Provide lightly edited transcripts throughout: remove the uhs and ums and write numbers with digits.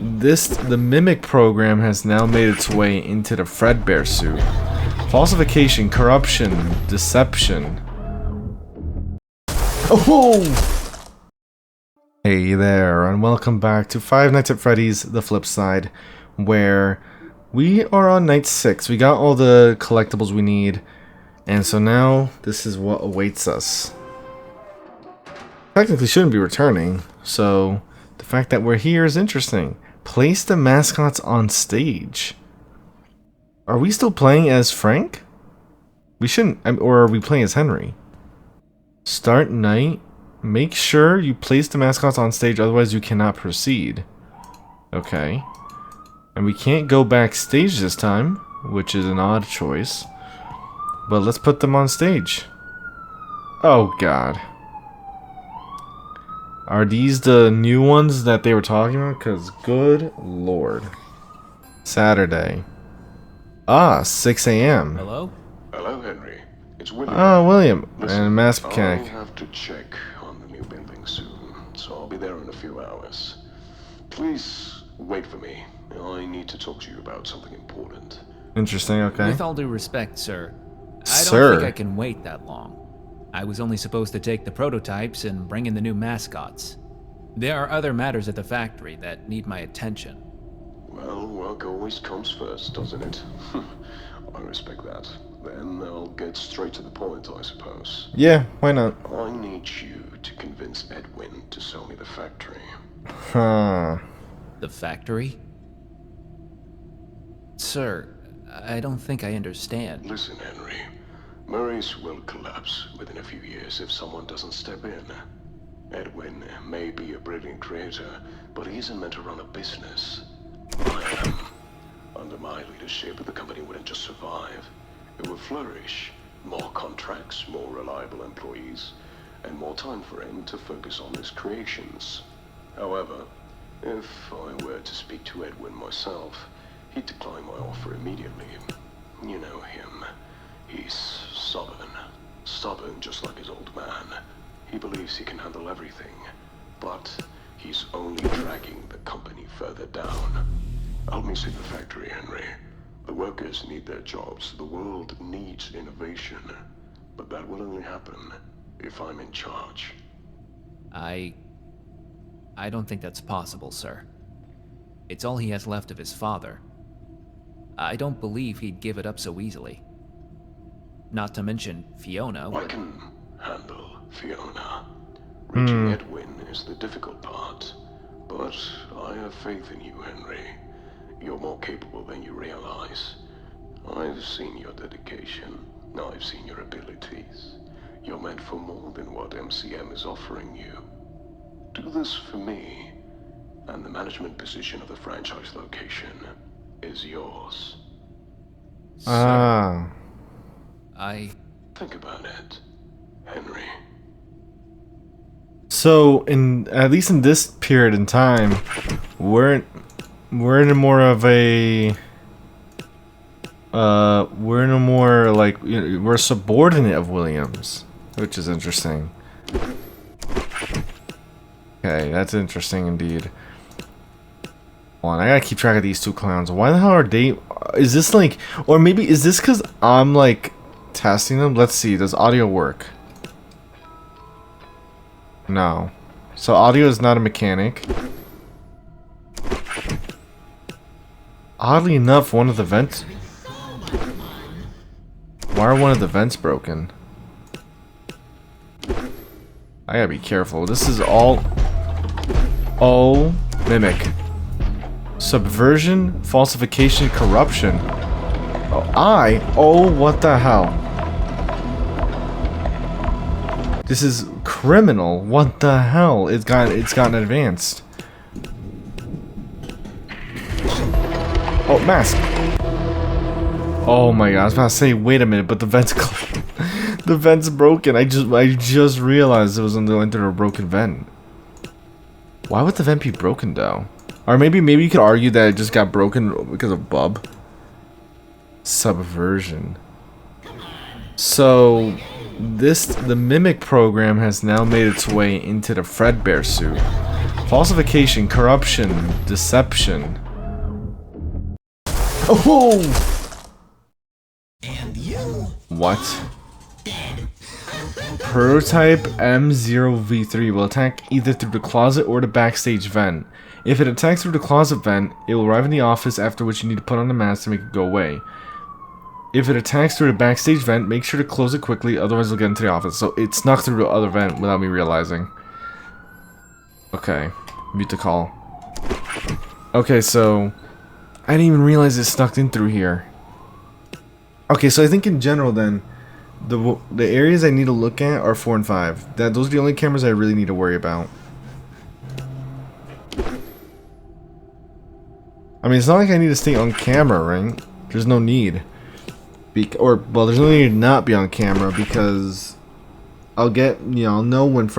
The Mimic program has now made its way into the Fredbear suit. Falsification, corruption, deception. Oh! Hey there, and welcome back to Five Nights at Freddy's, the Flipside, where we are on night 6. We got all the collectibles we need, and so now this is what awaits us. Technically shouldn't be returning, so the fact that we're here is interesting. Place the mascots on stage. Are we still playing as Frank? We shouldn't, or are we playing as Henry? Start night. Make sure you place the mascots on stage, otherwise you cannot proceed. Okay. And we can't go backstage this time, which is an odd choice. But let's put them on stage. Oh god. Are these the new ones that they were talking about? Because good lord. Saturday. 6 a.m. Hello? Hello, Henry. It's William. Oh, William. Listen, and Mass Mechanic. I'll have to check on the new building soon, so I'll be there in a few hours. Please wait for me. I need to talk to you about something important. Interesting, okay. With all due respect, sir, I Sir? don't think I can wait that long. I was only supposed to take the prototypes and bring in the new mascots. There are other matters at the factory that need my attention. Well, work always comes first, doesn't it? I respect that. Then I'll get straight to the point, I suppose. Yeah, why not? I need you to convince Edwin to sell me the factory. Huh. The factory? Sir, I don't think I understand. Listen, Henry. Murray's will collapse within a few years if someone doesn't step in. Edwin may be a brilliant creator, but he isn't meant to run a business. I am. Under my leadership, the company wouldn't just survive. It would flourish. More contracts, more reliable employees, and more time for him to focus on his creations. However, if I were to speak to Edwin myself, he'd decline my offer immediately. You know him. He's stubborn. Stubborn just like his old man. He believes he can handle everything, but he's only dragging the company further down. Help me save the factory, Henry. The workers need their jobs. The world needs innovation. But that will only happen if I'm in charge. I don't think that's possible, sir. It's all he has left of his father. I don't believe he'd give it up so easily. Not to mention Fiona I would... can handle Fiona. Reaching Edwin is the difficult part. But I have faith in you, Henry. You're more capable than you realize. I've seen your dedication. I've seen your abilities. You're meant for more than what MCM is offering you. Do this for me, and the management position of the franchise location is yours. Ah. Think about it, Henry. So, at least in this period in time, we're in a more of a we're in a more like, you know, we're a subordinate of Williams, which is interesting. Okay, that's interesting indeed. Hold on, I gotta keep track of these two clowns. Why the hell are they? Is this like, or maybe is this because I'm like testing them? Let's see. Does audio work? No. So audio is not a mechanic. Oddly enough, one of the vents... Why are one of the vents broken? I gotta be careful. This is all... Oh, mimic. Subversion, falsification, corruption. Oh, what the hell? This is criminal. What the hell? It's gotten advanced. Oh, mask. Oh my god, I was about to say, wait a minute, but the vent's the vent's broken. I just realized it was under a broken vent. Why would the vent be broken though? Or maybe you could argue that it just got broken because of Bub. Subversion. So the Mimic program has now made its way into the Fredbear suit. Falsification, corruption, deception. Oh! And you? What? Prototype M0V3 will attack either through the closet or the backstage vent. If it attacks through the closet vent, it will arrive in the office, after which you need to put on the mask to make it go away. If it attacks through the backstage vent, make sure to close it quickly, otherwise it'll get into the office. So it snuck through the other vent without me realizing. Okay, mute the call. Okay, so I didn't even realize it snuck in through here. Okay, so I think in general then, the areas I need to look at are 4 and 5. Those are the only cameras I really need to worry about. I mean, it's not like I need to stay on camera, right? There's no need. Well, there's no need to not be on camera, because I'll get, I'll know when this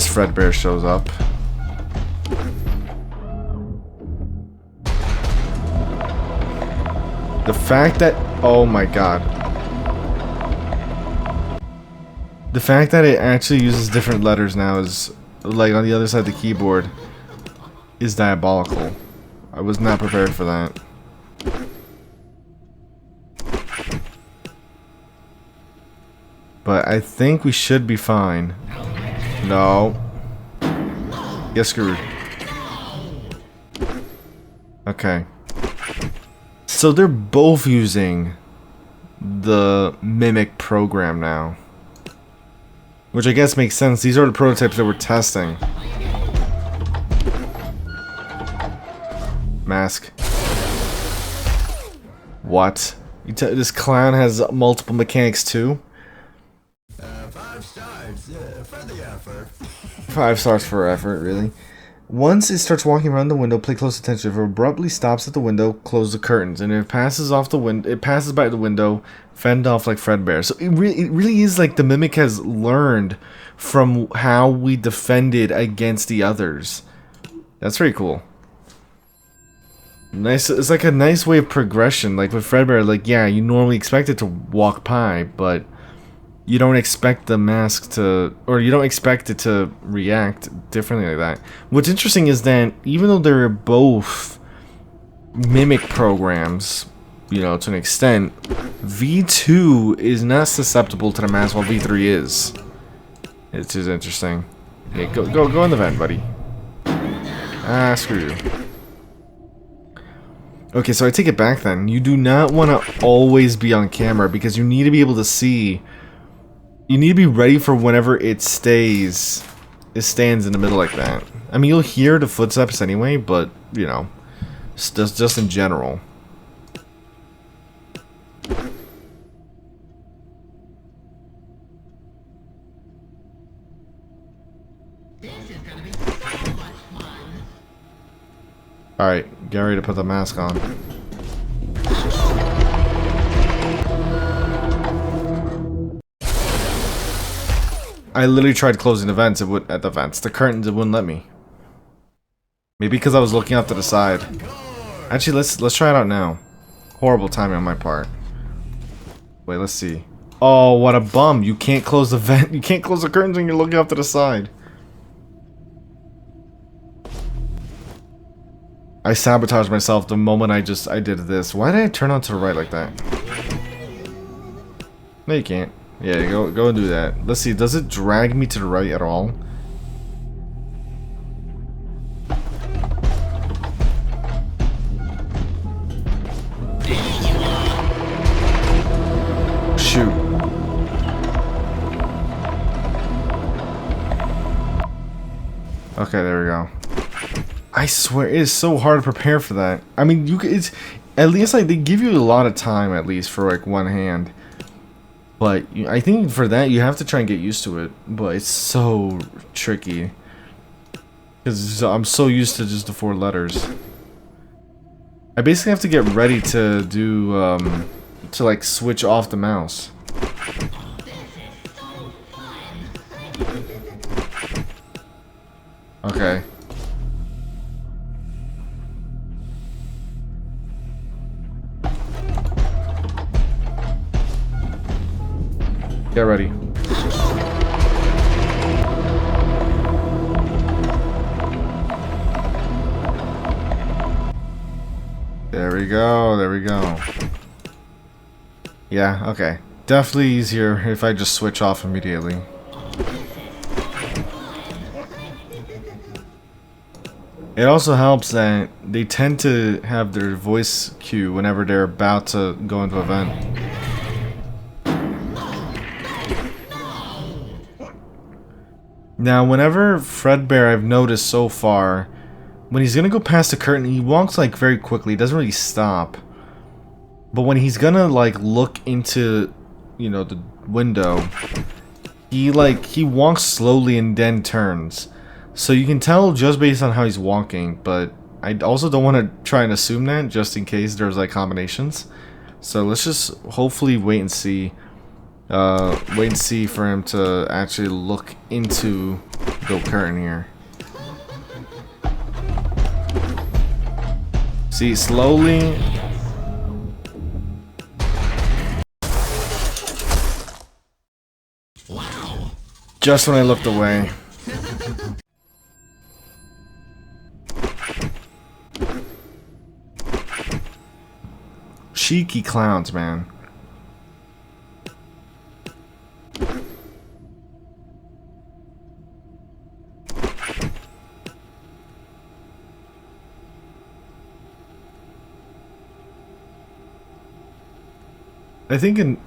Fredbear shows up. The fact that, oh my god. The fact that it actually uses different letters now is, like, on the other side of the keyboard, is diabolical. I was not prepared for that. But I think we should be fine. No. Get screwed. Okay. So they're both using the Mimic program now. Which I guess makes sense. These are the prototypes that we're testing. Mask. What? This clown has multiple mechanics too? 5 stars for the effort. 5 stars for effort, really. Once it starts walking around the window, pay close attention. If it abruptly stops at the window, close the curtains. And if it passes by the window, fend off like Fredbear. So it really is like the Mimic has learned from how we defended against the others. That's pretty cool. Nice. It's like a nice way of progression. Like with Fredbear, like, yeah, you normally expect it to walk by, but you don't expect the mask to, or you don't expect it to react differently like that. What's interesting is that even though they're both Mimic programs, to an extent, V2 is not susceptible to the mask while V3 is. It's just interesting. Yeah, go in the vent, buddy. Ah, screw you. Okay, so I take it back then. You do not want to always be on camera because you need to be able to see. You need to be ready for whenever it stands in the middle like that. I mean, you'll hear the footsteps anyway, but, just in general. Alright, get ready to put the mask on. I literally tried closing the vents, the curtains, it wouldn't let me. Maybe because I was looking out to the side. Actually, let's try it out now. Horrible timing on my part. Wait, let's see. Oh, what a bum. You can't close the vent. You can't close the curtains when you're looking out to the side. I sabotaged myself the moment I did this. Why did I turn on to the right like that? No, you can't. Yeah, go and do that. Let's see, does it drag me to the right at all? Shoot. Okay, there we go. I swear, it is so hard to prepare for that. I mean, it's at least like they give you a lot of time at least for like one hand. But I think for that you have to try and get used to it. But it's so tricky because I'm so used to just the 4 letters. I basically have to get ready to do to like switch off the mouse. Okay. Get ready. There we go. There we go. Yeah, okay. Definitely easier if I just switch off immediately. It also helps that they tend to have their voice cue whenever they're about to go into a vent. Now, whenever Fredbear I've noticed so far, when he's gonna go past the curtain, he walks like very quickly, he doesn't really stop. But when he's gonna like look into, you know, the window, he walks slowly and then turns. So you can tell just based on how he's walking, but I also don't want to try and assume that just in case there's like combinations. So let's just hopefully wait and see for him to actually look into the curtain here. See, slowly. Wow. Just when I looked away. Cheeky clowns, man. I think in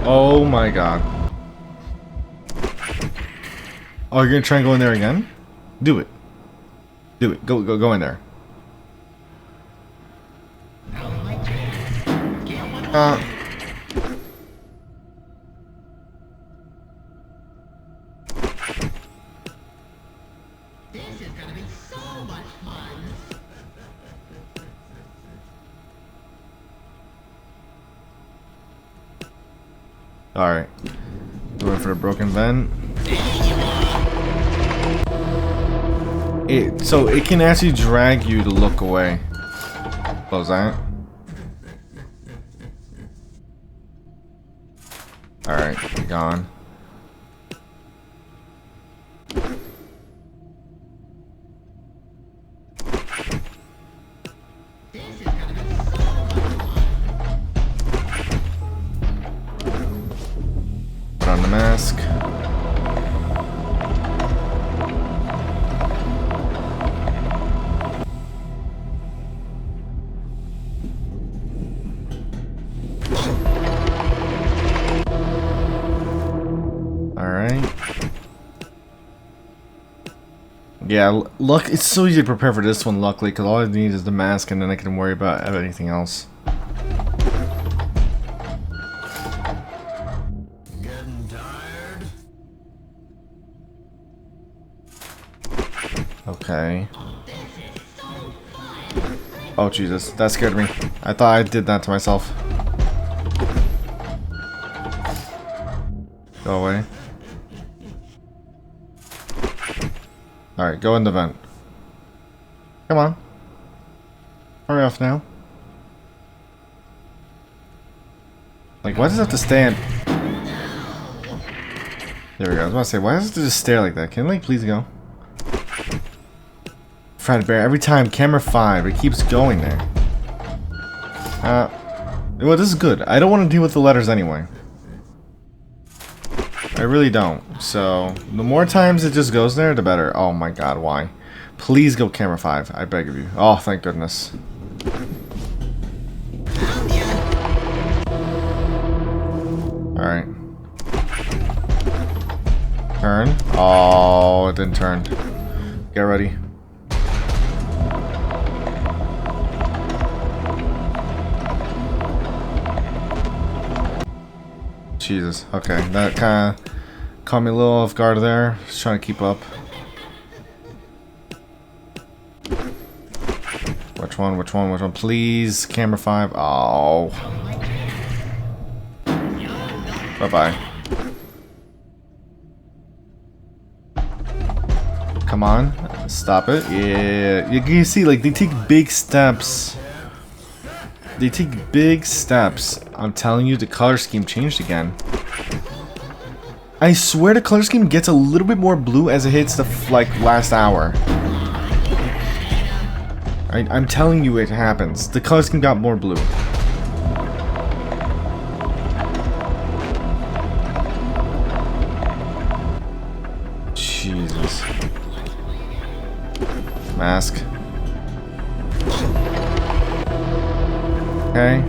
oh my god. Oh, you're gonna try and go in there again? Do it. Do it. Go in there. This is gonna be so much fun. Alright. Going for a broken vent. So it can actually drag you to look away. Close that. Alright, you're gone. Put on the mask. Yeah, luck. It's so easy to prepare for this one, luckily, because all I need is the mask, and then I can worry about anything else. Getting tired? Okay. Oh Jesus, that scared me. I thought I did that to myself. Go away. Alright, go in the vent. Come on. Hurry off now. Like, why does it have to stand? There we go. I was about to say, why does it just stare like that? Can it, like, please go? Fredbear, every time, camera 5, it keeps going there. Well, this is good. I don't want to deal with the letters anyway. I really don't. So, the more times it just goes there, the better. Oh my god, why? Please go camera 5, I beg of you. Oh, thank goodness. Alright. Turn. Oh, it didn't turn. Get ready. Jesus. Okay, that kind of caught me a little off guard there. Just trying to keep up. Which one? Which one? Which one? Please, camera 5. Oh. Bye-bye. Come on. Stop it. Yeah. You can see, like, they take big steps. They take big steps. I'm telling you, the color scheme changed again. I swear the color scheme gets a little bit more blue as it hits the, like, last hour. I'm telling you it happens. The color scheme got more blue. Jesus. Mask. Okay.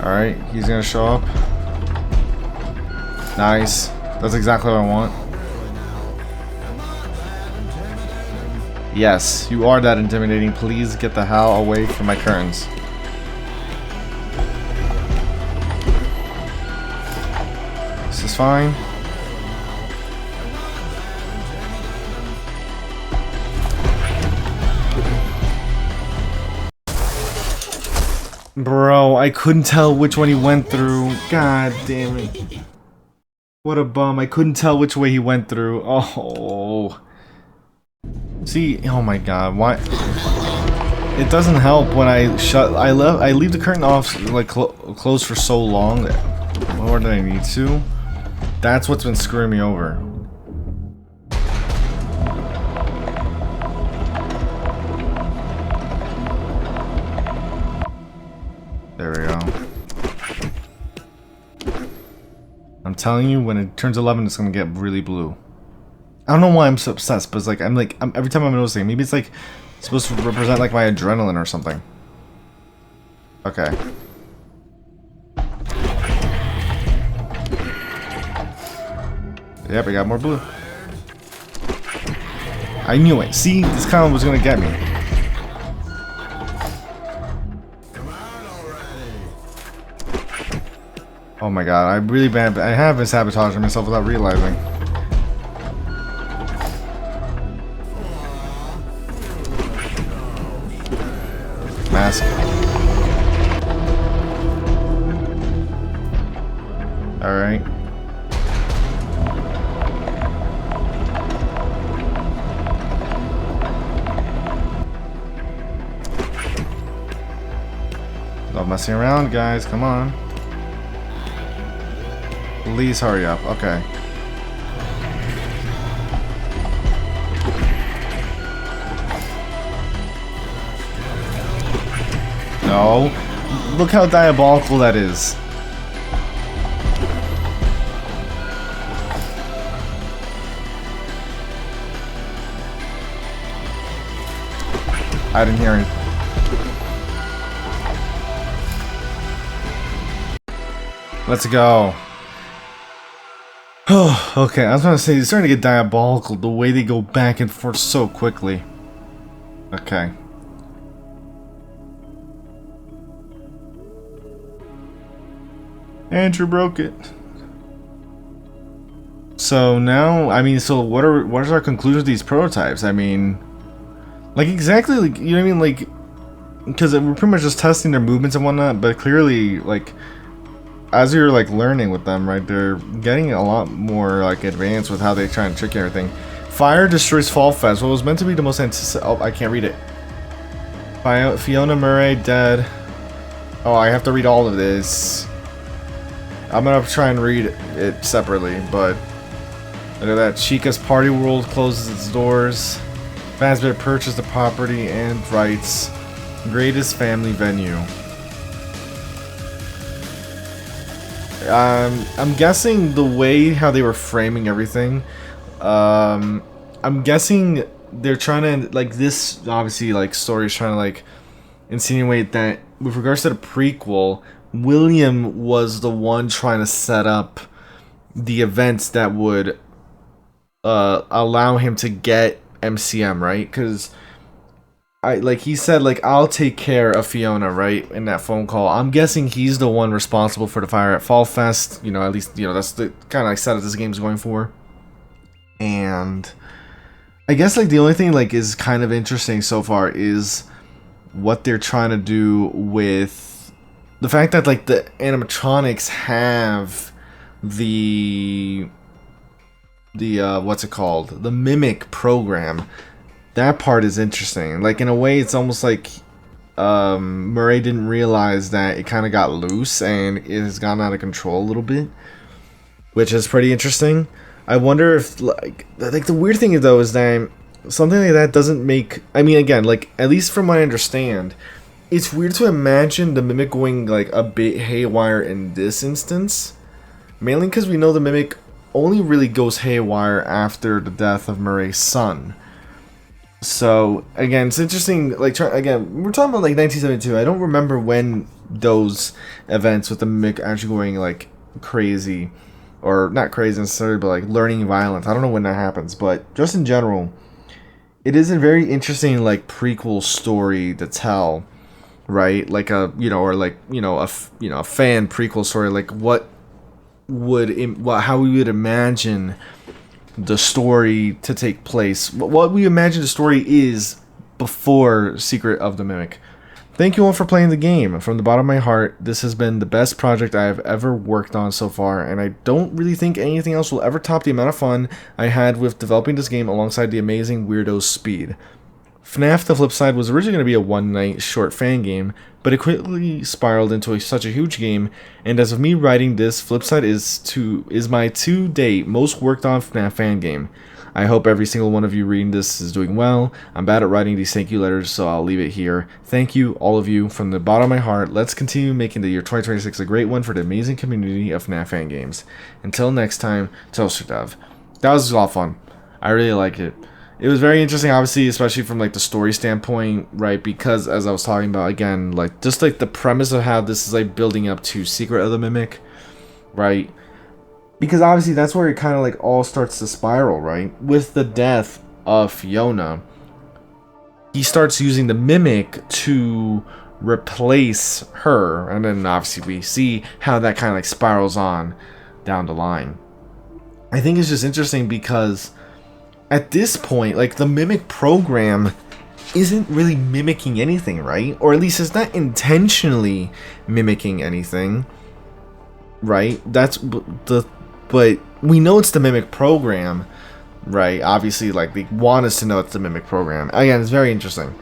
Alright, he's gonna show up. Nice. That's exactly what I want. Yes, you are that intimidating. Please get the hell away from my curtains. This is fine. Bro, I couldn't tell which one he went through. God damn it. What a bum. I couldn't tell which way he went through. Oh. See, oh my god, why? It doesn't help when I leave the curtain off, like, closed for so long. More than I need to. That's what's been screwing me over. There we go. I'm telling you, when it turns 11, it's gonna get really blue. I don't know why I'm so obsessed, but it's like, every time I'm noticing, maybe it's like supposed to represent like my adrenaline or something. Okay. Yep, I got more blue. I knew it. See, this kind of was gonna get me. Oh my god, I have been sabotaging myself without realizing. Mask. Alright. Stop messing around, guys. Come on. Please hurry up. Okay. No. Look how diabolical that is. I didn't hear it. Let's go. Oh, okay. I was gonna say, it's starting to get diabolical the way they go back and forth so quickly. Okay. Andrew broke it. So now, I mean, so what is our conclusion of these prototypes? I mean, like exactly, like, you know what I mean, like, because we're pretty much just testing their movements and whatnot, but clearly, like, as you're like learning with them, right, they're getting a lot more like advanced with how they try and trick everything. Fire destroys Fall Fest. What was meant to be the most oh, I can't read it. Fiona Murray dead. Oh, I have to read all of this. I'm gonna try and read it separately, but look at that. Chica's Party World closes its doors. Fazbear purchased the property and rights. Greatest family venue. I'm guessing the way how they were framing everything. I'm guessing they're trying to, like, this obviously like story is trying to like insinuate that with regards to the prequel, William was the one trying to set up the events that would allow him to get MCM, right? Because like he said, like, I'll take care of Fiona, right, in that phone call. I'm guessing he's the one responsible for the fire at Fall Fest. You know, at least, you know, that's the kind of like setup this game's going for. And I guess like the only thing like is kind of interesting so far is what they're trying to do with the fact that like the animatronics have the what's it called? The mimic program. That part is interesting. Like in a way, it's almost like Murray didn't realize that it kind of got loose and it has gone out of control a little bit, which is pretty interesting. I wonder if like the weird thing though is that something like that doesn't make. I mean, again, like at least from what I understand, it's weird to imagine the mimic going like a bit haywire in this instance, mainly because we know the mimic only really goes haywire after the death of Murray's son. So again, it's interesting. Like again, we're talking about like 1972. I don't remember when those events with the mimic actually going like crazy, or not crazy necessarily, but like learning violence. I don't know when that happens, but just in general, it is a very interesting like prequel story to tell, right? Like a a fan prequel story. Like how we would imagine the story to take place, what we imagine the story is before Secret of the Mimic. Thank you all for playing the game. From the bottom of my heart, this has been the best project I have ever worked on so far, and I don't really think anything else will ever top the amount of fun I had with developing this game alongside the amazing Weirdo's speed. FNAF The Flipside was originally going to be a one-night short fan game, but it quickly spiraled into such a huge game, and as of me writing this, Flipside is my to-date most worked on FNAF fan game. I hope every single one of you reading this is doing well. I'm bad at writing these thank you letters, so I'll leave it here. Thank you, all of you, from the bottom of my heart. Let's continue making the year 2026 a great one for the amazing community of FNAF fan games. Until next time, Toaster Dev. That was a lot of fun. I really liked it. It was very interesting, obviously, especially from like the story standpoint, right? Because as I was talking about again, like just like the premise of how this is like building up to Secret of the Mimic, right? Because obviously that's where it kind of like all starts to spiral, right? With the death of Fiona, he starts using the Mimic to replace her, and then obviously we see how that kind of like spirals on down the line. I think it's just interesting because at this point, like, the Mimic program isn't really mimicking anything, right? Or at least it's not intentionally mimicking anything, right? But we know it's the Mimic program, right? Obviously, like, they want us to know it's the Mimic program. Again, it's very interesting.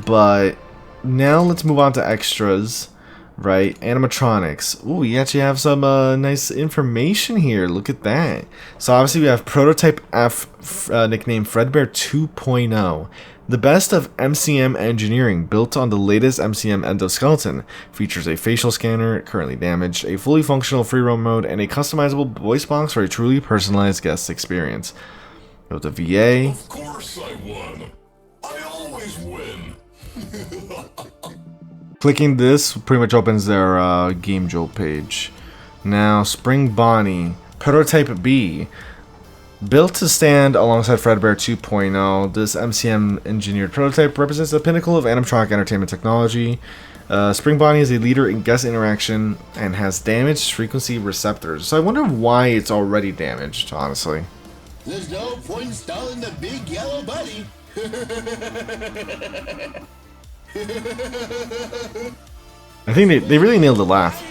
But now let's move on to extras, right? Animatronics. Ooh, we actually have some nice information here. Look at that. So obviously we have Prototype F, nicknamed Fredbear 2.0. The best of MCM engineering, built on the latest MCM endoskeleton. Features a facial scanner, currently damaged, a fully functional free roam mode, and a customizable voice box for a truly personalized guest experience. Built a VA. Of course I won. I always win. Clicking this pretty much opens their Game Jolt page. Now, Spring Bonnie, Prototype B. Built to stand alongside Fredbear 2.0, this MCM engineered prototype represents the pinnacle of animatronic entertainment technology. Spring Bonnie is a leader in guest interaction and has damaged frequency receptors. So I wonder why it's already damaged, honestly. There's no point installing the big yellow bunny. I think they really nailed the laugh.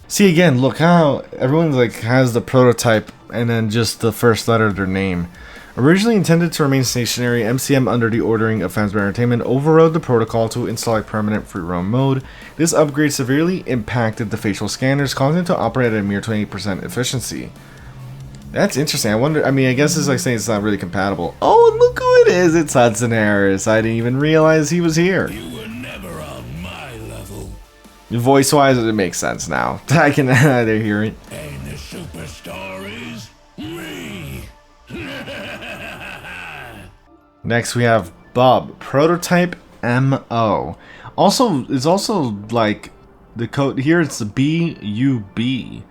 See, again, look how everyone like has the prototype and then just the first letter of their name. Originally intended to remain stationary, MCM under the ordering of Fazbear Entertainment overrode the protocol to install a permanent free roam mode. This upgrade severely impacted the facial scanners, causing them to operate at a mere 28% efficiency. That's interesting. I wonder, I mean, I guess it's like saying it's not really compatible. Oh, and look who it is. It's Hudson Harris. I didn't even realize he was here. You were never on my level. Voice-wise, it makes sense now. I can either hear it. And the superstar is me. Next, we have Bub, Prototype MO. Also, it's also like the code here. It's the BUB.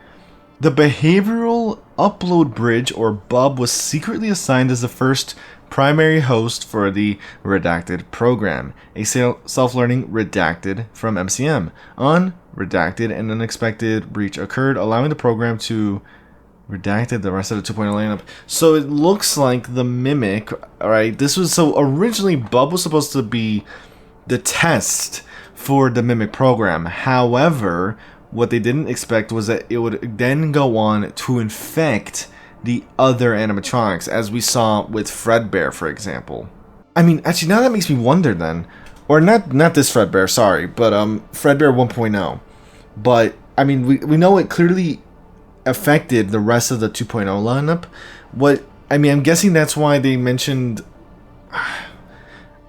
The behavioral upload bridge, or BUB, was secretly assigned as the first primary host for the Redacted program, a self-learning Redacted from MCM. Unredacted, an unexpected breach occurred, allowing the program to redacted the rest of the 2.0 lineup. So it looks like the Mimic, alright, this was, so originally BUB was supposed to be the test for the Mimic program. However, what they didn't expect was that it would then go on to infect the other animatronics, as we saw with Fredbear, for example. I mean, actually, now that makes me wonder then. Or not this Fredbear, sorry, but Fredbear 1.0. But, I mean, we know it clearly affected the rest of the 2.0 lineup. I'm guessing that's why they mentioned...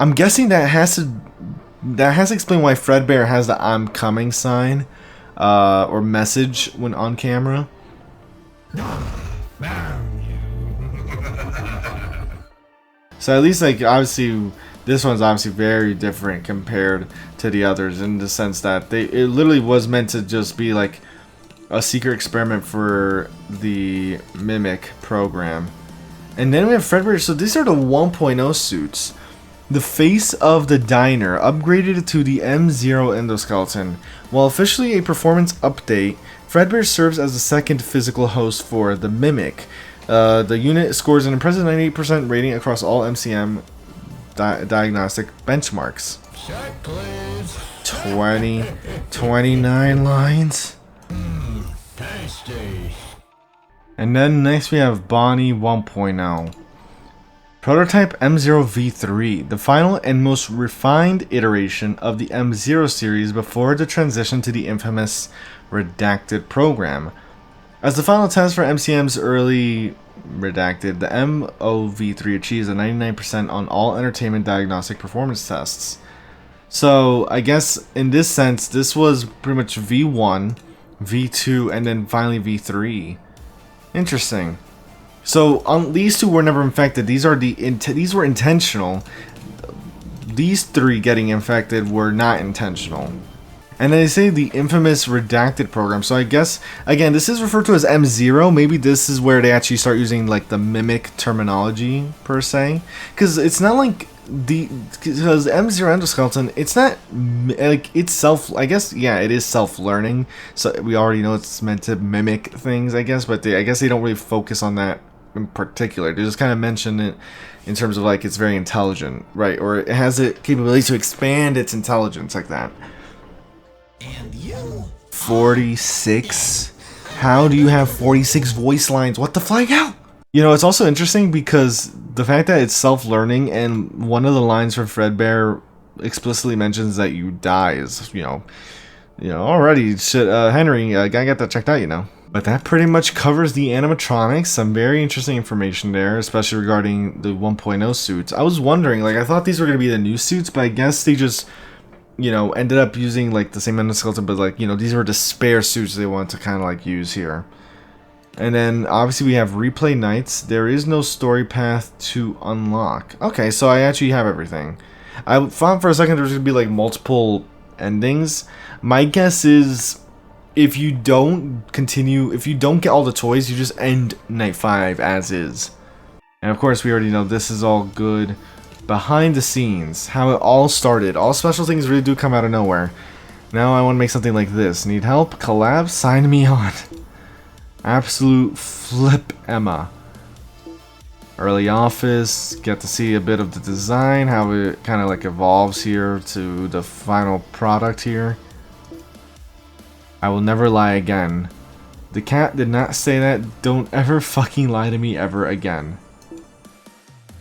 I'm guessing that has to explain why Fredbear has the "I'm coming" sign or message when on camera. So at least, like, obviously, this one's obviously very different compared to the others in the sense that it literally was meant to just be like a secret experiment for the Mimic program. And then we have Fredbear. So these are the 1.0 suits. The face of the diner, upgraded to the M0 endoskeleton. While officially a performance update, Fredbear serves as the second physical host for the Mimic. The unit scores an impressive 98% rating across all MCM diagnostic benchmarks. 29 lines. Tasty. And then next we have Bonnie 1.0. Prototype M0V3, the final and most refined iteration of the M0 series before the transition to the infamous Redacted program. As the final test for MCM's early Redacted, the MOV3 achieves a 99% on all entertainment diagnostic performance tests. So, I guess in this sense, this was pretty much V1, V2, and then finally V3. Interesting. So these two were never infected. These were intentional. These three getting infected were not intentional. And then they say the infamous Redacted program. So I guess again this is referred to as M0. Maybe this is where they actually start using like the Mimic terminology per se, because it's not like because M0 endoskeleton, it's not like it's self. I guess yeah, it is self-learning. So we already know it's meant to mimic things, I guess. But I guess they don't really focus on that in particular. They just kind of mention it in terms of like it's very intelligent, right? Or it has the capability to expand its intelligence like that. And you 46? How do you have 46 voice lines? What the flag out? You know, it's also interesting because the fact that it's self-learning and one of the lines from Fredbear explicitly mentions that you die is, you know, already shit, Henry, gotta get that checked out, you know. But that pretty much covers the animatronics. Some very interesting information there, especially regarding the 1.0 suits. I was wondering, like, I thought these were going to be the new suits, but I guess they just, you know, ended up using, like, the same endoskeleton, but, like, you know, these were the spare suits they wanted to kind of, like, use here. And then, obviously, we have replay nights. There is no story path to unlock. Okay, so I actually have everything. I thought for a second there was going to be, like, multiple endings. My guess is, if you don't get all the toys, you just end Night 5 as is. And of course, we already know this is all good. Behind the scenes, how it all started. All special things really do come out of nowhere. Now I want to make something like this. Need help? Collab? Sign me on. Absolute flip Emma. Early office. Get to see a bit of the design, how it kind of like evolves here to the final product here. I will never lie again. The cat did not say that. Don't ever fucking lie to me ever again.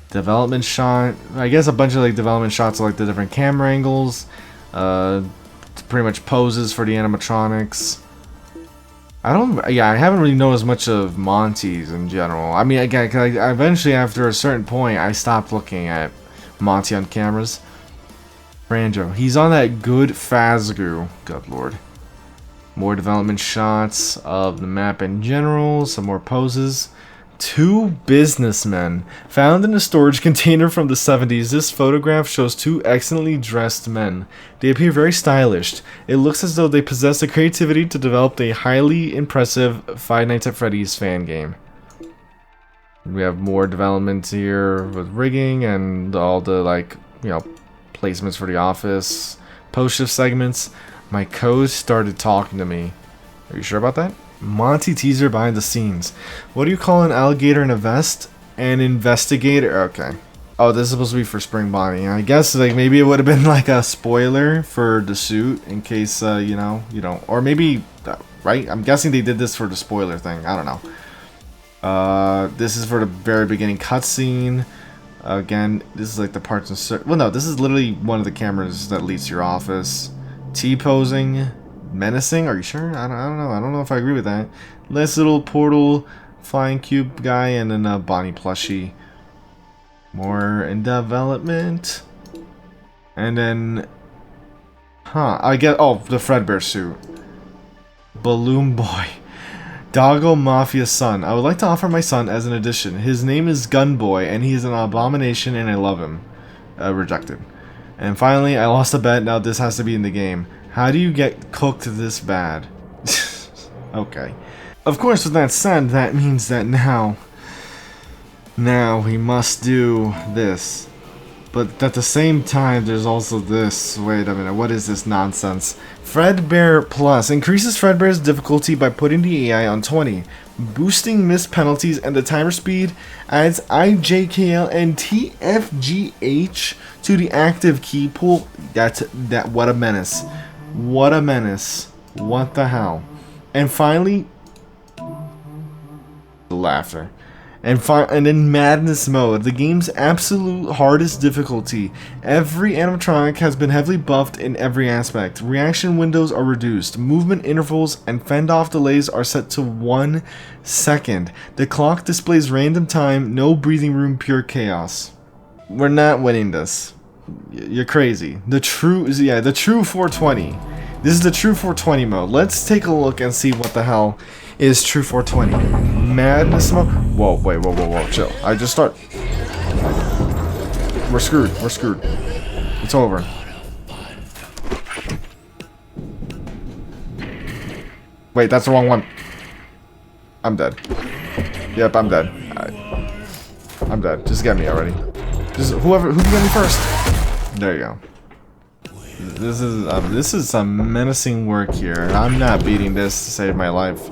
Development shot. I guess a bunch of like development shots of like the different camera angles. Pretty much poses for the animatronics. I haven't really noticed much of Monty's in general. I mean, again, cause I eventually after a certain point, I stopped looking at Monty on cameras. Franjo. He's on that good Fazgoo. Good lord. More development shots of the map in general, some more poses. Two businessmen found in a storage container from the 70s. This photograph shows two excellently dressed men. They appear very stylish. It looks as though they possess the creativity to develop a highly impressive Five Nights at Freddy's fan game. We have more development here with rigging and all the like, you know, placements for the office, post-shift segments. My code started talking to me. Are you sure about that? Monty teaser behind the scenes. What do you call an alligator in a vest? An investigator. Okay. Oh, this is supposed to be for Spring Bonnie. I guess like maybe it would have been like a spoiler for the suit in case you know, you don't, or maybe right? I'm guessing they did this for the spoiler thing. I don't know. This is for the very beginning cutscene. Again, this is like the parts and well, no, this is literally one of the cameras that leads to your office. T-posing, menacing. Are you sure? I don't know. I don't know if I agree with that. Nice little portal, flying cube guy, and then a Bonnie plushie. More in development. And then... Huh. I get... Oh, the Fredbear suit. Balloon Boy. Doggo Mafia's son. I would like to offer my son as an addition. His name is Gun Boy, and he is an abomination, and I love him. Rejected. And finally, I lost a bet. Now this has to be in the game. How do you get cooked this bad? Okay. Of course, with that said, that means that now we must do this. But at the same time, there's also this. Wait a minute, what is this nonsense? Fredbear Plus increases Fredbear's difficulty by putting the AI on 20, boosting missed penalties and the timer speed, adds IJKL and TFGH to the active key pool. What a menace. What a menace. What the hell? And finally, the laughter. And in Madness Mode, the game's absolute hardest difficulty. Every animatronic has been heavily buffed in every aspect. Reaction windows are reduced. Movement intervals and fend-off delays are set to 1 second. The clock displays random time, no breathing room, pure chaos. We're not winning this. You're crazy. The true 420. This is the true 420 mode. Let's take a look and see what the hell is true 420. Madness mode. Whoa, wait, whoa, chill. I just start. We're screwed. We're screwed. It's over. Wait, that's the wrong one. I'm dead. Yep, I'm dead. I'm dead. Just get me already. Just who can get me first? There you go. This is some menacing work here. I'm not beating this to save my life.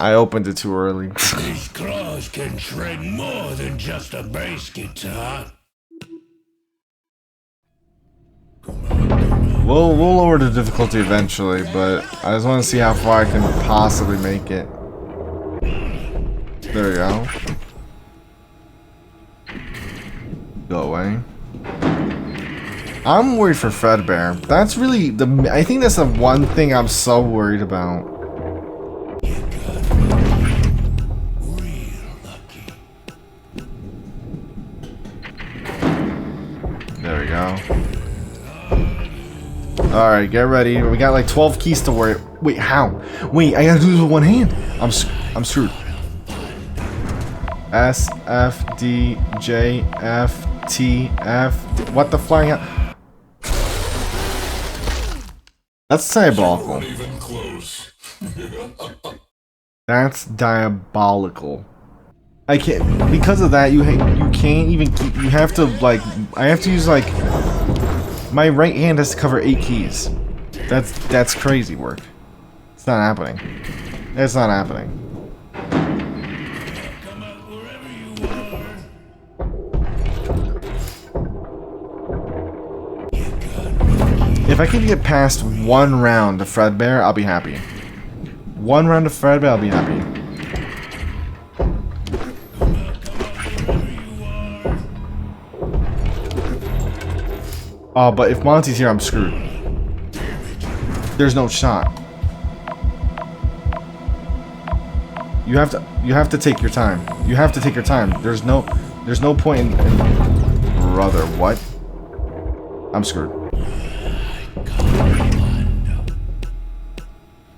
I opened it too early. These claws can shred more than just a bass guitar. We'll lower the difficulty eventually, but I just want to see how far I can possibly make it. There we go. Go away. I'm worried for Fredbear. That's really I think that's the one thing I'm so worried about. There we go. Alright, get ready. We got like 12 keys to worry. Wait, how? Wait, I gotta do this with one hand. I'm screwed. S, F, D, J, F, T, F. What the flying out? That's diabolical. Even close. That's diabolical. I can't, because of that, you can't even keep, you have to, like, I have to use, like, my right hand has to cover 8 keys. That's crazy work. It's not happening. It's not happening. Come out wherever you are. If I can get past one round of Fredbear, I'll be happy. One round of Fredbear, I'll be happy. Oh, but if Monty's here, I'm screwed. There's no shot. You have to take your time. You have to take your time. There's no point in brother, what? I'm screwed.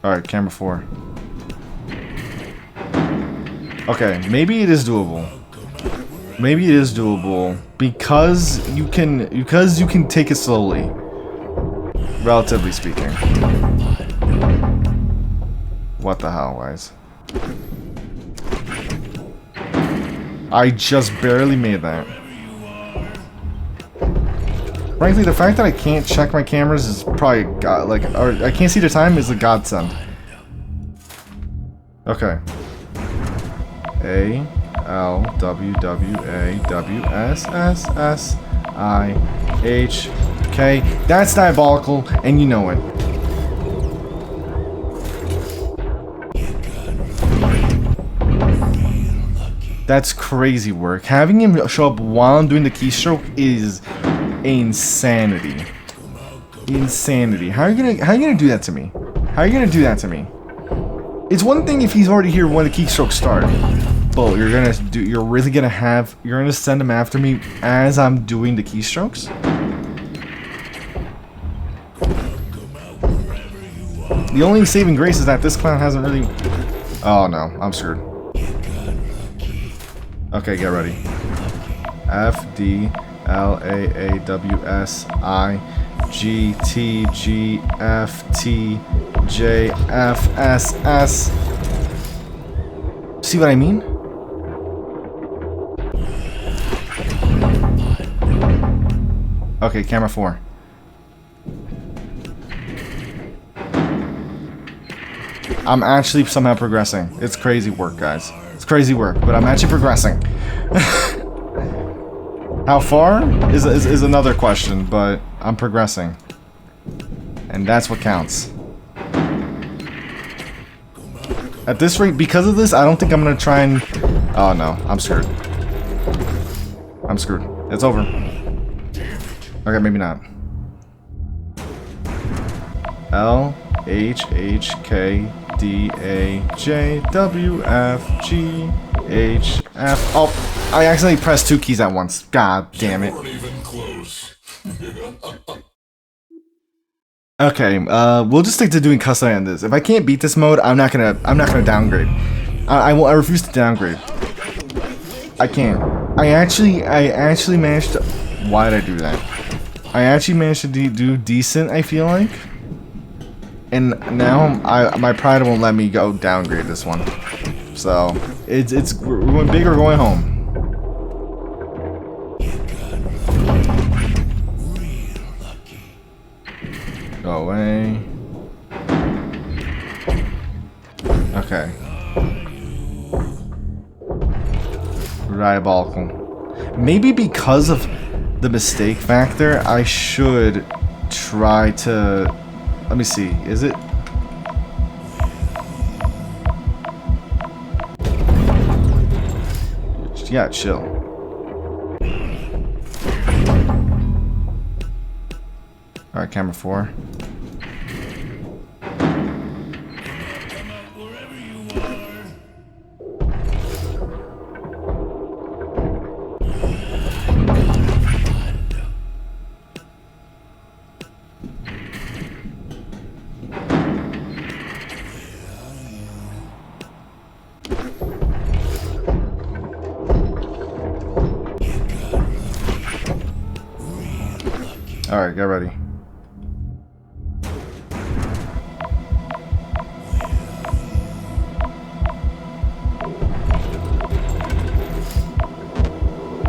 Alright, camera 4. Okay, maybe it is doable. Maybe it is doable because you can take it slowly, relatively speaking. What the hell, guys? I just barely made that. Frankly, the fact that I can't check my cameras is probably or I can't see the time is a godsend. Okay. A, L W W A W S S S I H K. That's diabolical, and you know it. That's crazy work. Having him show up while I'm doing the keystroke is insanity. Insanity. How are you gonna do that to me? How are you gonna do that to me? It's one thing if he's already here when the keystrokes start, but you're gonna send him after me as I'm doing the keystrokes? The only saving grace is that this clown hasn't really. Oh no, I'm screwed. Okay, get ready. F D L A A W S I G T G F T J F S S. See what I mean? Okay, camera 4. I'm actually somehow progressing. It's crazy work, guys. It's crazy work, but I'm actually progressing. How far is another question, but I'm progressing. And that's what counts. At this rate, because of this, I don't think I'm gonna try and... Oh no, I'm screwed. I'm screwed. It's over. Okay, maybe not. L H H K D A J W F G H F. Oh, I accidentally pressed 2 keys at once. God damn it. Okay, we'll just stick to doing custom on this. If I can't beat this mode, I'm not gonna downgrade. I refuse to downgrade. I can't. I actually managed to. Why did I do that? I actually managed to do decent, I feel like. And now my pride won't let me go downgrade this one. So we're going big or going home. Go away. Okay. Diabolical. Maybe because of the mistake factor, I should try to. Let me see. Is it? Yeah, chill. Alright, camera 4. Alright, get ready.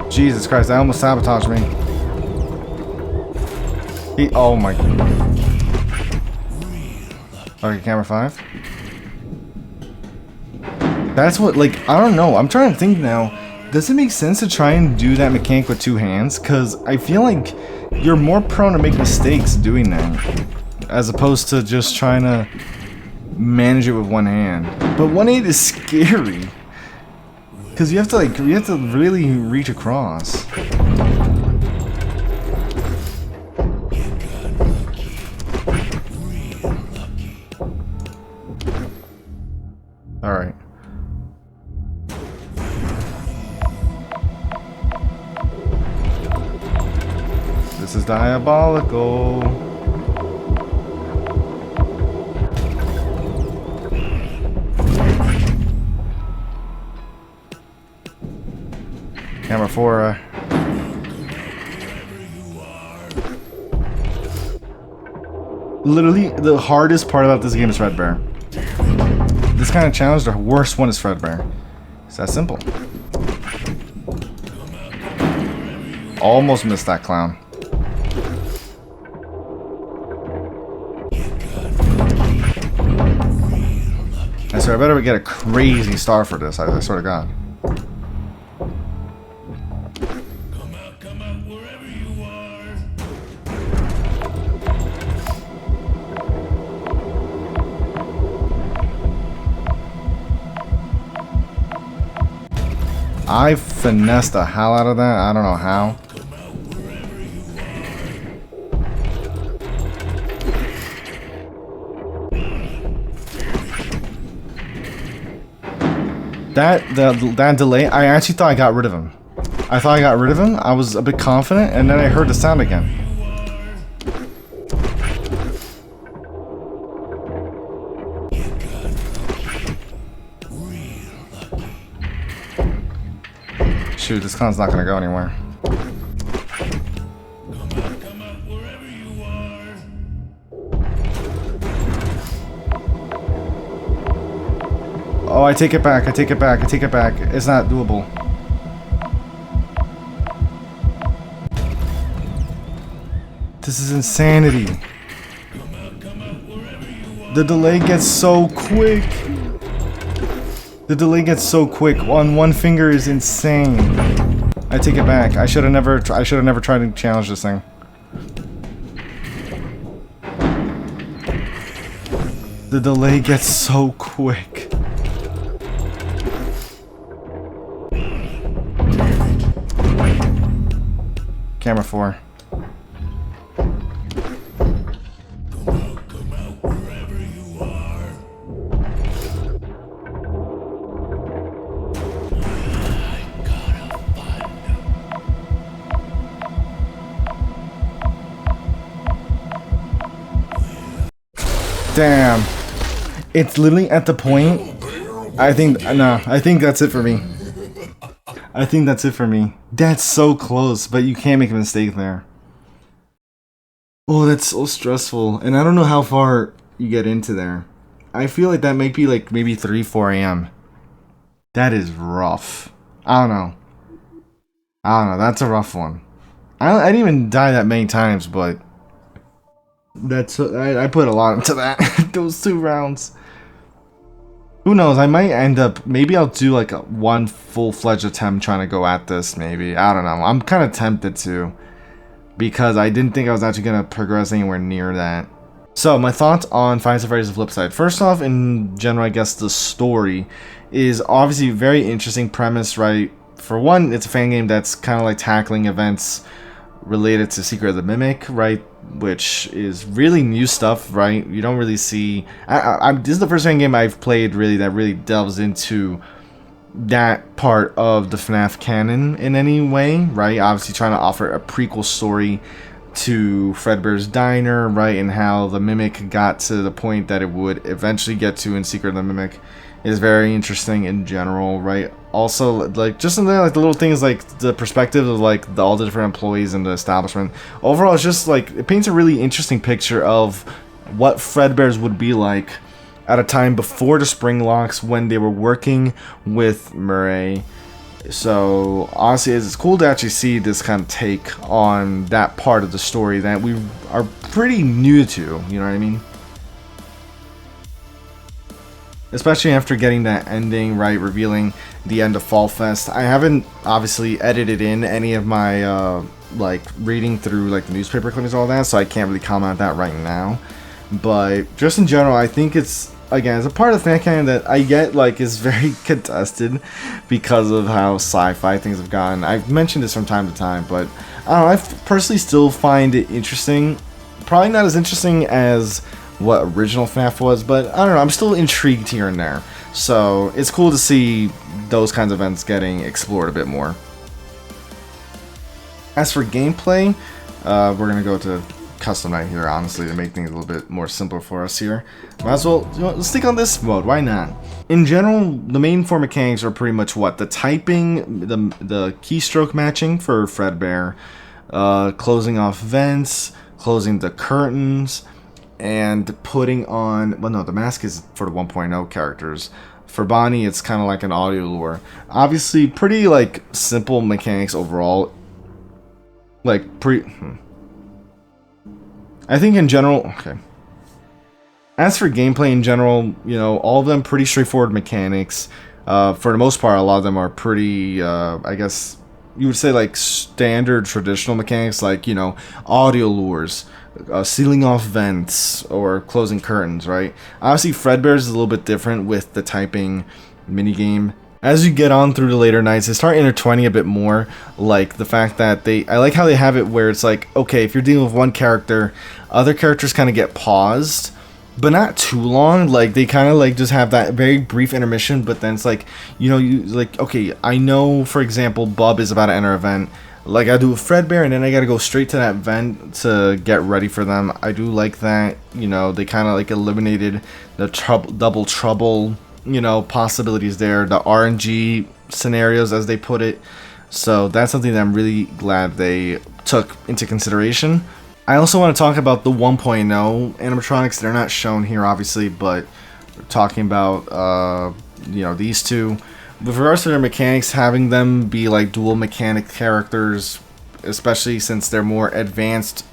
Jesus Christ, I almost sabotaged me. Oh my. Okay, camera 5. That's what, like, I don't know. I'm trying to think now. Does it make sense to try and do that mechanic with 2 hands? Because I feel like you're more prone to make mistakes doing that, as opposed to just trying to manage it with 1 hand. But 1-8 is scary, because you have to really reach across. All right. This is diabolical. Camera 4. Literally, the hardest part about this game is Fredbear. This kind of challenge, the worst one is Fredbear. It's that simple. Almost missed that clown. I swear I better get a crazy star for this, I swear to God. wherever you are. I finessed the hell out of that. I don't know how. Come out wherever you That delay, I actually thought I got rid of him. I thought I got rid of him. I was a bit confident, and then I heard the sound again. Shoot, this con's not gonna go anywhere. come out wherever you are. Oh, I take it back. I take it back. I take it back. It's not doable. This is insanity. Come out wherever you are. The delay gets so quick. The delay gets so quick. On one finger is insane. I take it back. I should have never tried to challenge this thing. The delay gets so quick. Camera 4. Come out wherever you are. I gotta find Damn. It's literally at the point. I think that's it for me. I think that's it for me. That's so close, but you can't make a mistake there. Oh, that's so stressful. And I don't know how far you get into there. I feel like that might be like maybe 3, 4 a.m. That is rough. I don't know. That's a rough one. I didn't even die that many times, but that's I put a lot into that. Those 2 rounds. Who knows? I might end up. Maybe I'll do like one full-fledged attempt trying to go at this. Maybe, I don't know. I'm kind of tempted to, because I didn't think I was actually gonna progress anywhere near that. So my thoughts on Five Nights at Freddy's: The Flipside. First off, in general, I guess the story is obviously a very interesting premise, right? For one, it's a fan game that's kind of like tackling events related to Secret of the Mimic, right? Which is really new stuff, right? You don't really see. This is the first fan game I've played really that really delves into that part of the FNAF canon in any way, right? Obviously, trying to offer a prequel story to Fredbear's Diner, right? And how the Mimic got to the point that it would eventually get to in Secret of the Mimic is very interesting in general, right? Also, like, just in there, like the little things, like the perspective of like all the different employees in the establishment. Overall, it's just like it paints a really interesting picture of what Fredbear's would be like at a time before the spring locks, when they were working with Murray. So honestly, it's cool to actually see this kind of take on that part of the story that we are pretty new to, you know what I mean? Especially after getting that ending, right, revealing the end of Fall Fest. I haven't obviously edited in any of my like reading through like the newspaper clippings and all that, so I can't really comment on that right now. But just in general, I think it's, again, it's a part of the fan canon that I get like is very contested because of how sci-fi things have gotten. I've mentioned this from time to time, but I don't know, I personally still find it interesting. Probably not as interesting as what original FNAF was, but I don't know, I'm still intrigued here and there. So it's cool to see those kinds of events getting explored a bit more. As for gameplay, we're gonna go to custom night here, honestly, to make things a little bit more simpler for us here. Might as well, let's stick on this mode, why not? In general, the main 4 mechanics are pretty much what? The typing, the keystroke matching for Fredbear, closing off vents, closing the curtains, and putting on, well no, the mask is for the 1.0 characters. For Bonnie, it's kind of like an audio lure. Obviously, pretty like simple mechanics overall. Like I think in general, okay. As for gameplay in general, you know, all of them pretty straightforward mechanics. For the most part, a lot of them are pretty, I guess, you would say like standard traditional mechanics, like, you know, audio lures, sealing off vents, or closing curtains, right? Obviously, Fredbear's is a little bit different with the typing minigame. As you get on through the later nights, they start intertwining a bit more, like the fact that I like how they have it where it's like, okay, if you're dealing with one character, other characters kind of get paused, but not too long. Like, they kind of like just have that very brief intermission, but then it's like, you know, you like, okay, I know, for example, Bub is about to enter a vent. Like, I do a Fredbear, and then I gotta go straight to that vent to get ready for them. I do like that, you know, they kind of like eliminated the double trouble, you know, possibilities there, the RNG scenarios, as they put it. So that's something that I'm really glad they took into consideration. I also want to talk about the 1.0 animatronics. They're not shown here, obviously, but we're talking about, you know, these two. With regards to their mechanics, having them be like dual mechanic characters, especially since they're more advanced,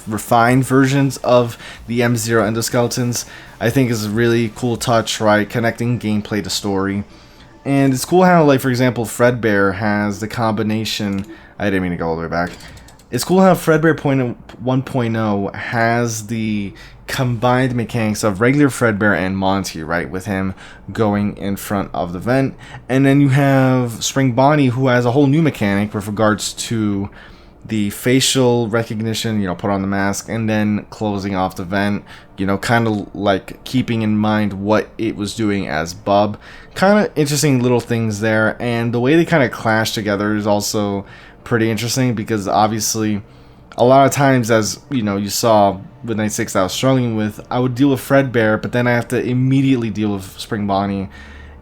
refined versions of the M0 endoskeletons, I think is a really cool touch, right? Connecting gameplay to story. And it's cool how, like, for example, Fredbear has the combination. I didn't mean to go all the way back. It's cool how Fredbear 1.0 has the combined mechanics of regular Fredbear and Monty, right? With him going in front of the vent. And then you have Spring Bonnie, who has a whole new mechanic with regards to the facial recognition, you know, put on the mask, and then closing off the vent, you know, kind of like keeping in mind what it was doing as Bub. Kind of interesting little things there, and the way they kind of clash together is also pretty interesting, because obviously a lot of times, as you know, you saw with Night 6 that I was struggling with, I would deal with Fredbear, but then I have to immediately deal with Spring Bonnie,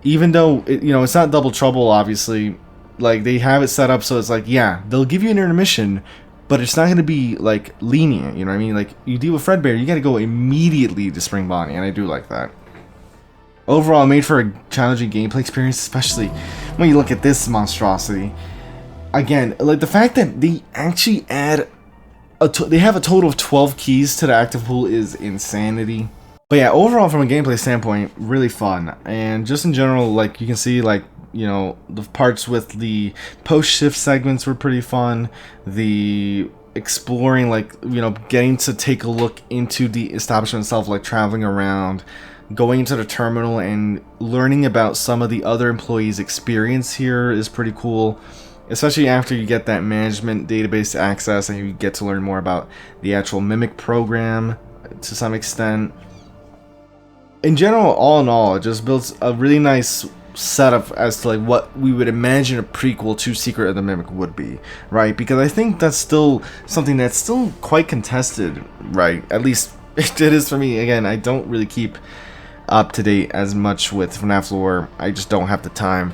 even though you know, it's not double trouble, obviously. Like, they have it set up so it's like, yeah, they'll give you an intermission, but it's not going to be like lenient, you know what I mean? Like, you deal with Fredbear, you got to go immediately to Spring Bonnie, and I do like that. Overall, made for a challenging gameplay experience, especially when you look at this monstrosity. Again, like, the fact that they actually add they have a total of 12 keys to the active pool is insanity. But yeah, overall, from a gameplay standpoint, really fun. And just in general, like, you can see, like, you know, the parts with the post-shift segments were pretty fun. The exploring, like, you know, getting to take a look into the establishment itself, like traveling around, going into the terminal and learning about some of the other employees' experience here is pretty cool. Especially after you get that management database access and you get to learn more about the actual Mimic program to some extent. In general, all in all, it just builds a really nice setup as to like what we would imagine a prequel to Secret of the Mimic would be, right? Because I think that's still something that's still quite contested, right? At least it is for me. Again, I don't really keep up to date as much with FNAF lore. I just don't have the time,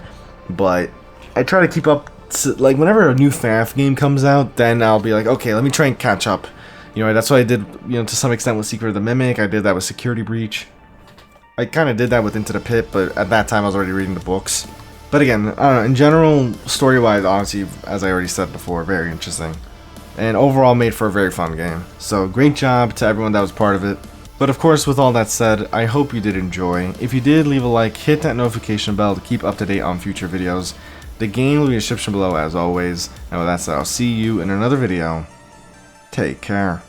but I try to keep up. Like, whenever a new FNAF game comes out, then I'll be like, okay, let me try and catch up. You know, that's what I did, you know, to some extent with Secret of the Mimic. I did that with Security Breach. I kind of did that with Into the Pit, but at that time I was already reading the books. But again, I don't know, in general, story-wise, honestly, as I already said before, very interesting. And overall made for a very fun game. So, great job to everyone that was part of it. But of course, with all that said, I hope you did enjoy. If you did, leave a like, hit that notification bell to keep up to date on future videos. The game will be in the description below as always. And with that said, I'll see you in another video. Take care.